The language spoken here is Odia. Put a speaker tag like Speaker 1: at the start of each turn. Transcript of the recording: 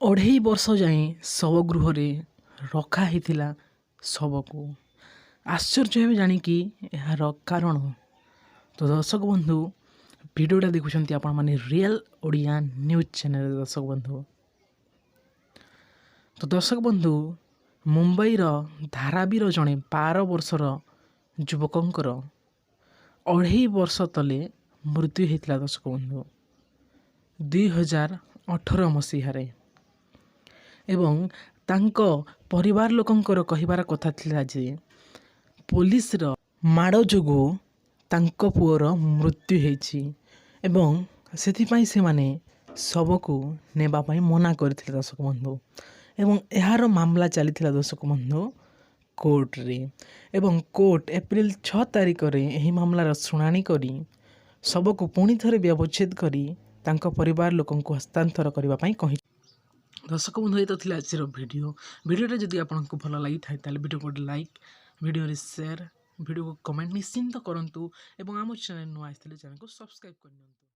Speaker 1: ଅଢ଼େଇ ବର୍ଷ ଯାଏଁ ଶବ ଗୃହରେ ରଖା ହେଇଥିଲା ଶବକୁ। ଆଶ୍ଚର୍ଯ୍ୟ ହେବେ ଜାଣିକି ଏହାର କାରଣ। ତ ଦର୍ଶକ ବନ୍ଧୁ, ଭିଡ଼ିଓଟା ଦେଖୁଛନ୍ତି ଆପଣମାନେ ରିଏଲ୍ ଓଡ଼ିଆ ନ୍ୟୁଜ୍ ଚ୍ୟାନେଲ୍ ଦର୍ଶକ ବନ୍ଧୁ। ତ ଦର୍ଶକ ବନ୍ଧୁ, ମୁମ୍ବାଇର ଧାରାବିର ଜଣେ 12 ବର୍ଷର ଯୁବକଙ୍କର ଅଢ଼େଇ ବର୍ଷ ତଳେ ମୃତ୍ୟୁ ହୋଇଥିଲା ଦର୍ଶକ ବନ୍ଧୁ, 2018 ମସିହାରେ। ଏବଂ ତାଙ୍କ ପରିବାର ଲୋକଙ୍କର କହିବାର କଥା ଥିଲା ଯେ ପୋଲିସର ମାଡ଼ ଯୋଗୁଁ ତାଙ୍କ ପୁଅର ମୃତ୍ୟୁ ହେଇଛି ଏବଂ ସେଥିପାଇଁ ସେମାନେ ଶବକୁ ନେବା ପାଇଁ ମନା କରିଥିଲେ ଦର୍ଶକ ବନ୍ଧୁ। ଏବଂ ଏହାର ମାମଲା ଚାଲିଥିଲା ଦର୍ଶକ ବନ୍ଧୁ କୋର୍ଟରେ। ଏବଂ କୋର୍ଟ ଏପ୍ରିଲ 6 ତାରିଖରେ ଏହି ମାମଲାର ଶୁଣାଣି କରି ଶବକୁ ପୁଣି ଥରେ ବ୍ୟବଚ୍ଛେଦ କରି ତାଙ୍କ ପରିବାର ଲୋକଙ୍କୁ ହସ୍ତାନ୍ତର କରିବା ପାଇଁ କହିଛି। ଦର୍ଶକ ବନ୍ଧୁ, ଏ ତ ଥିଲା ଆଜିର ଭିଡ଼ିଓଟା ଯଦି ଆପଣଙ୍କୁ ଭଲ ଲାଗିଥାଏ ତାହେଲେ ଭିଡ଼ିଓକୁ ଗୋଟେ ଲାଇକ୍, ଭିଡ଼ିଓରେ ସେୟାର, ଭିଡ଼ିଓକୁ କମେଣ୍ଟ ନିଶ୍ଚିନ୍ତ କରନ୍ତୁ ଏବଂ ଆମ ଚ୍ୟାନେଲ୍ ନୂଆ ଆସିଥିଲେ ଚ୍ୟାନେଲକୁ ସବସ୍କ୍ରାଇବ୍ କରିନିଅନ୍ତୁ।